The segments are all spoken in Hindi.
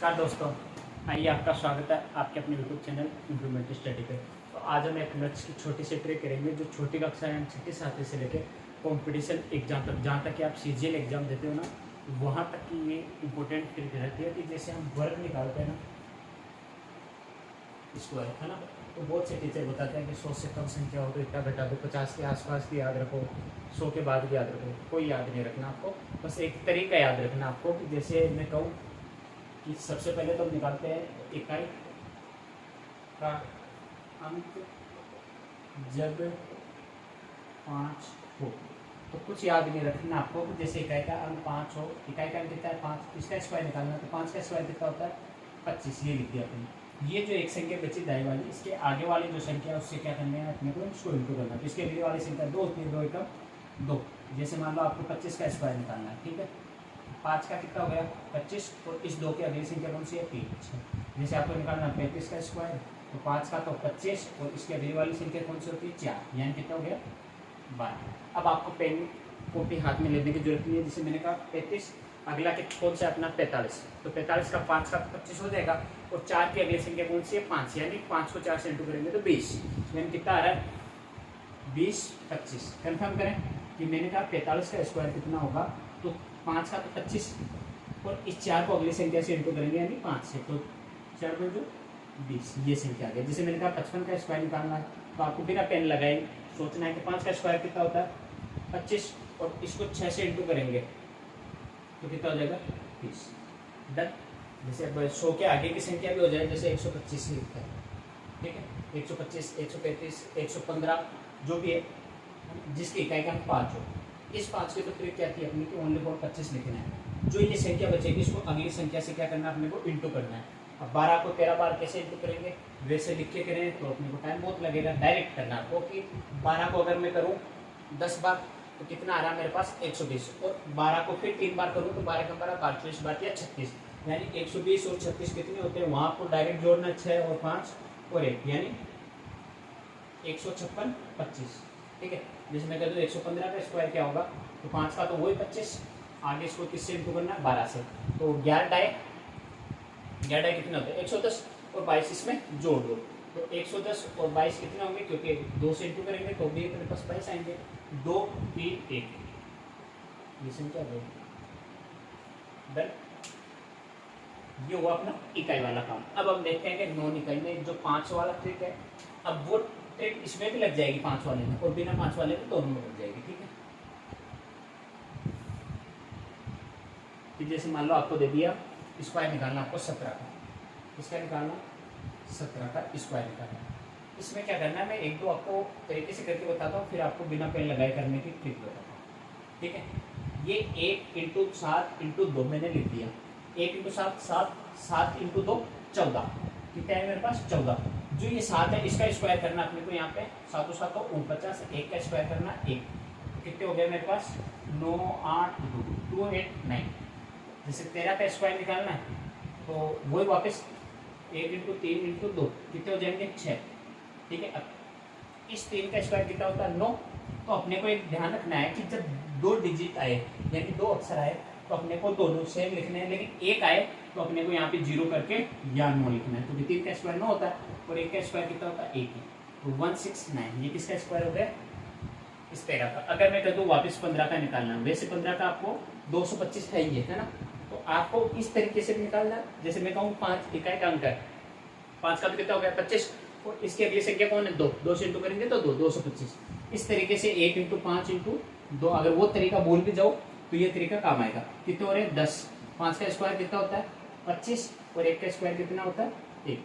नमस्कार दोस्तों, आइए आपका स्वागत है आपके अपने यूट्यूब चैनल इम्प्रूवमेंट स्टडी पे। तो आज हम एक मैथ्स की छोटी सी ट्रिक करेंगे जो छोटी कक्षा यानी छठी सातवीं से लेकर कंपटीशन एग्जाम तक, जहाँ तक कि आप सीजीएल एग्जाम देते हो ना, वहाँ तक की ये इंपॉर्टेंट ट्रिक रहती है। कि जैसे हम वर्ग निकालते हैं ना, स्क्वायर है ना, तो बहुत से टीचर बताते हैं कि 100 से कम संख्या हो तो इतना घटा दो, 50 के आसपास की याद रखो, 100 के बाद भी याद रखो। कोई याद नहीं रखना आपको, बस एक तरीका याद रखना आपको कि जैसे मैं कहूँ कि सबसे पहले तो निकालते हैं इकाई का अंक जब 5 हो। तो कुछ याद नहीं रखना आपको, जैसे इकाई का अंक 5 हो, इकाई का अंक कितना है 5, इसका स्क्वायर निकालना है। तो 5 का स्क्वायर कितना होता है 25, ये लिख दिया अपने। ये जो एक संख्या बची दाई वाली, इसके आगे वाली जो संख्या है उससे क्या करना है अपने को, इसको इंटू करना है। तो इसके अगली वाली संख्या 2 होती है, 2 एकम 2। जैसे मान लो आपको 25 का स्क्वायर निकालना है, ठीक है। 5 का कितना हो गया 25, और इस 2 की अगली संख्या कौन सी है 3। जैसे आपको निकालना 35 का स्क्वायर, तो 5 का तो 25 और इसकी अगली वाली संख्या कौन सी होती है 4, यानी कितना हो गया 12। अब आपको पेन कॉपी हाथ में लेने की जरूरत नहीं है। जैसे मैंने कहा 35, अगला कौन सा अपना 45, तो 45 का 5 का 25 हो जाएगा, और 4 की अगली संख्या कौन सी है 5, यानी 5 को 4 से इंटू करेंगे तो 20, यानी कितना आ रहा है 20 25। कन्फर्म करें कि मैंने कहा 45 का स्क्वायर कितना होगा, तो 5 का तो 25 और इस 4 को अगली संख्या से इंटू करेंगे यानी 5 से, तो 4 को जो 20, ये संख्या आ गई। जैसे मैंने कहा 55 का स्क्वायर निकालना है, तो आपको बिना पेन लगाए सोचना है कि 5 का स्क्वायर कितना होता है 25, और इसको 6 से इंटू करेंगे तो कितना हो जाएगा 30। डन। जैसे अब 100 के आगे की संख्या भी हो जाए, जैसे 125 लिखता है, ठीक है, 125 135 115 जो भी है, जिसकी इकाई का अंक 5 हो। इस 5 की तो ट्रिक क्या थी अपनी कि ओनली फॉर 25 लिखना है। जो ये संख्या बचेगी इसको अगली संख्या से क्या करना है अपने को इंटू करना है। अब 12 को 13 बार कैसे इंटू करेंगे, वैसे लिख के करें तो अपने को टाइम बहुत लगेगा। डायरेक्ट करना आपको कि 12 को अगर मैं करूँ 10 बार तो कितना आ रहा है मेरे पास 120, और 12 को फिर 3 बार करूँ तो 12 का 12 बार या 36, यानी 120 और 36 कितने होते हैं, वहाँ आपको डायरेक्ट जोड़ना 6 और 5 और 1, यानी 156 25, ठीक है। जैसे मैं कह दूँ 115 का स्क्वायर क्या होगा, तो 5 का तो वही 25, आगे इसको किससे इंटू करना है 12 से, तो 11 डाई कितने होते हैं 110, और 22 इसमें जोड़ दो, तो 110 और 22 कितने होंगे, क्योंकि 2 से इंटू करेंगे तो भी अपने पास 22 आएंगे। 2 3 1, ये संख्या है। डन। ये हुआ अपना इकाई वाला काम। अब हम देखते हैं कि नॉन इकाई में जो 5 वाला ट्रिक है, अब वो ट्रिक इसमें भी लग जाएगी 5 वाले में, और बिना 5 वाले में दोनों में लग जाएगी, ठीक है। कि जैसे मान लो आपको दे दिया स्क्वायर निकालना आपको 17 का, इसका निकालना 17 का स्क्वायर निकालना। इसमें क्या करना है मैं एक दो आपको तरीके से करके बताता हूँ, फिर आपको बिना पेन लगाए करने की ट्रिक बताता हूँ, ठीक है। ये 1 × 7 × 2 मैंने लिख दिया, 1 × 7 7, 7 × 2 14, कितना है मेरे पास 14। जो ये 7 है इसका स्क्वायर करना अपने को, यहाँ पे 7 7 तो 49, 1 का स्क्वायर करना 1, कितने हो गए मेरे पास 9 8 2 8 9। जैसे 13 का स्क्वायर निकालना है तो वही वापस 1 × 3 × 2 कितने हो जाएंगे 6, ठीक है। अब इस 3 का स्क्वायर कितना होता है 9। तो अपने को एक ध्यान रखना है कि जब 2 डिजिट आए यानी 2 अक्षर आए तो अपने को दोनों सेम लिखने हैं, लेकिन एक आए तो अपने को यहाँ पे 0 करके या 9 लिखना है। तो 3 का स्क्वायर 9 होता है और 1 का स्क्वायर कितना होता है 1 ही, तो 169। ये किसका स्क्वायर हो गया इस 13 का। अगर मैं कह दूँ वापस 15 का निकालना, वैसे 15 का आपको 225 है ही है ना, तो आपको इस तरीके से निकालना। जैसे मैं कहूँ 5 इकाई का अंक है, 5 का तो कितना हो गया 25, और इसकी अगली संख्या कौन है 2, 2 से इंटू करेंगे तो 225। इस तरीके से 1 × 5 × 2, अगर वो तरीका भूल भी जाओ तो ये तरीका काम आएगा। कितने हो रहे हैं 10, 5 का स्क्वायर कितना होता है 25, और 1 का स्क्वायर कितना होता है 1,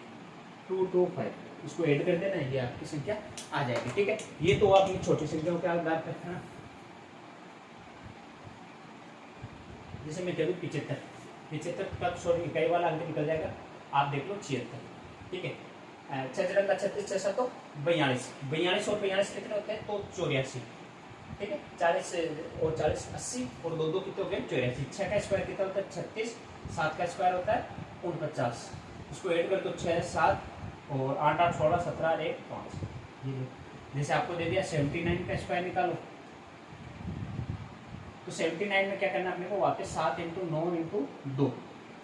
225। इसको ऐड कर देना, ये आपकी संख्या आ जाएगी, ठीक है। ये तो अपनी छोटी संख्याओं के आधार पर है ना। जैसे मैं कह दूँ 75 तक सॉरी इकाई वाला अंक निकल जाएगा, आप देख लो 76, ठीक है। 6 36 6 तो 42, 42 और 42 कितने होते हैं तो 84, ठीक है। 40 और 40 80, और 2 2 कितने हो गए 84। 6 का स्क्वायर कितना होता है 36, 7 का स्क्वायर होता है 49, इसको ऐड कर दो 6 7 और 8 8 16 17 1 5। ये जैसे आपको दे दिया 79 का स्क्वायर निकालो, तो 79 में क्या करना अपने को वापस 7 × 9 × 2,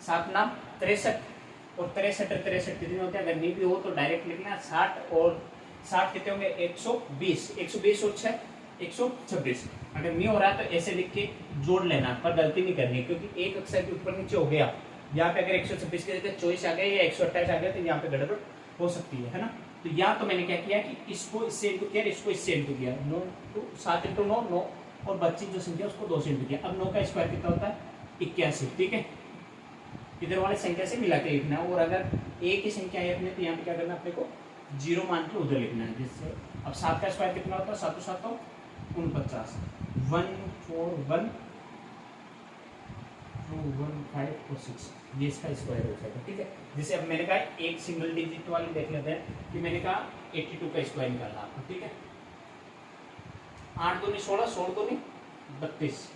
7 नाम 63, और 63 और 63 कितने होते हैं? अगर नहीं भी हो तो डायरेक्ट लिखना 60, और 60 कितने होंगे? 120, 120 और 6 126। अगर नहीं हो रहा है तो ऐसे लिख के जोड़ लेना, पर गलती नहीं करनी, क्योंकि एक अक्षर के ऊपर नीचे हो गया। यहाँ पे अगर 126 के जगह 24 आ गया या 128 आ गया तो यहाँ पे गड़बड़ हो सकती है ना। तो यहाँ तो मैंने क्या किया कि इसको इससे इंटू किया, इसको इससे इंटू किया, 9 टू 7 इंटू 9 9, और बच्ची जो संख्या उसको 2 से इंटू किया। अब 9 का स्क्वायर कितना होता है? 81, ठीक है। इधर वाले संख्या से मिला के लिखना है, और अगर एक ही संख्या है अपने तो यहाँ पे क्या करना है? अपने को 0 मान के उधर लिखना है, जिससे अब 7 का स्क्वायर कितना होता है? 7 7 49, 1 4 1 2 1 5 और 6, ये इसका स्क्वायर हो जाएगा, ठीक है। जैसे अब मैंने कहा एक सिंगल डिजिट वाली देख लेते हैं कि मैंने कहा 82 का स्क्वायर निकालना आपको, ठीक है। 8 दूनी 16, 16 दूनी 32,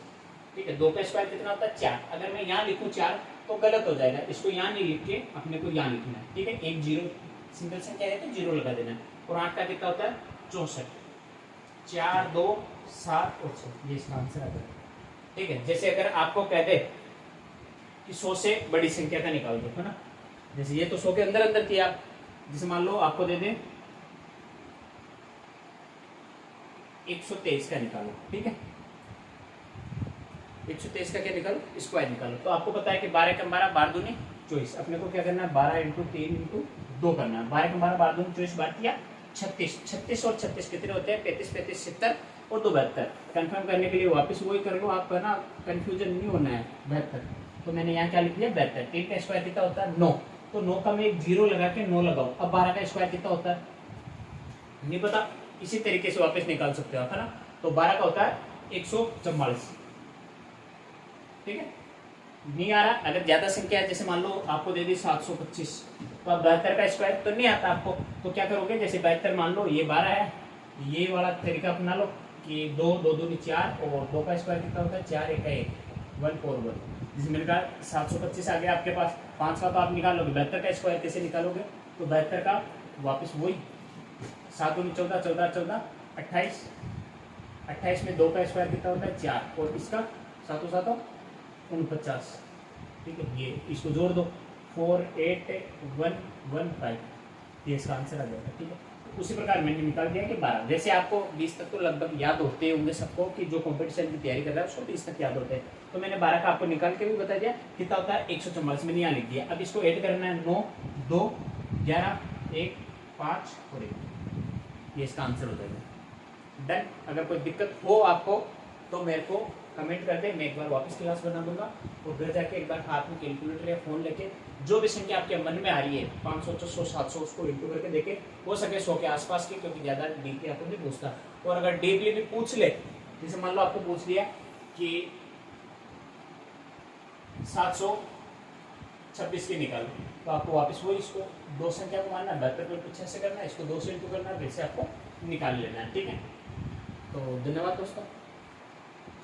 ठीक है। 2 का स्क्वायर कितना होता है? 4। अगर मैं यहाँ लिखूँ 4 तो गलत हो जाएगा, इसको यहाँ नहीं लिख के अपने को यहाँ लिखना है, ठीक है। एक 0 सिंगल संख्या है तो 0 लगा देना है। और 8 का कितना होता है? 64, 4 2 7 और 6, ये इसका आंसर आ जाएगा, ठीक है। जैसे अगर आपको कह दे कि 100 से बड़ी संख्या का निकाल दो, है ना, जैसे ये तो 100 के अंदर अंदर किया, जैसे मान लो आपको दे दें 123 का निकालो, ठीक है। 123 का क्या निकालो? स्क्वायर निकालो। तो आपको पता है कि 12 का 12, 12 दूनी 24, अपने को क्या करना है? 12 इंटू 3 इंटू 2 करना है। 12 का 12, 12 दूनी 24, 12 या 36, 36 और 36 कितने होते हैं? 35 35 70 और 2 72। कंफर्म करने के लिए वापस वही कर लो, आपका ना कंफ्यूजन नहीं होना है। 72, तो मैंने यहाँ क्या लिख दिया? 72। 3 का स्क्वायर कितना होता है? 9, तो 9 का मैं एक 0 लगा के 9 लगाऊं। अब 12 का स्क्वायर कितना होता है? नहीं पता, इसी तरीके से वापस निकाल सकते हो आप, है ना। तो 12 का होता है 144, ठीक है। नहीं आ रहा, अगर ज्यादा संख्या है, जैसे मान लो आपको दे दी 725, तो अब 72 का स्क्वायर तो नहीं आता आपको, तो क्या करोगे? जैसे 72 मान लो ये 12 है, ये वाला तरीका अपना लो कि 2 2 दूनी 4, और 2 का स्क्वायर कितना होता है? 4 1 1 141। जैसे मैंने कहा 725 आ गया आपके पास, 5 का तो आप निकाल लोगे, 72 का स्क्वायर कैसे निकालोगे? तो 72 का वापस वही 7 दूनी 14 14 14 28, 28 में 2 का स्क्वायर कितना होता है? 4, और इसका 7 7 49, ठीक है। ये इसको जोड़ दो, 4 8 1 1 5, ये इसका आंसर आ जाएगा, ठीक है। तो उसी प्रकार मैंने निकाल दिया कि 12। जैसे आपको 20 तक तो लगभग याद होते होंगे सबको, कि जो कंपटीशन की तैयारी कर रहा है उसको 20 तक याद होते हैं। तो मैंने 12 का आपको निकाल के भी बता दिया कितना होता है? 144, मैंने यहाँ लिख दिया। अब इसको ऐड करना है, 9 2 11 1 5 और 1, ये इसका आंसर हो जाएगा। डन। अगर कोई दिक्कत हो आपको तो मेरे को कमेंट कर दे, मैं एक बार वापस क्लास बना दूंगा, और घर जाके एक बार हाथ में कैलकुलेटर या फोन लेके जो भी संख्या आपके मन में आ रही है 500 600 700 उसको इंटू करके देखे, हो सके 100 के आसपास की, क्योंकि ज़्यादा डीपली आपको नहीं पूछता। और अगर डीपली भी पूछ ले, जैसे मान लो आपको पूछ लिया कि 726 की निकालो, तो आपको वापस वही इसको 2 संख्या को मानना, 72 को पीछे से करना, इसको 2 से इंटू करना, वैसे आपको निकाल लेना है, ठीक है। तो धन्यवाद दोस्तों।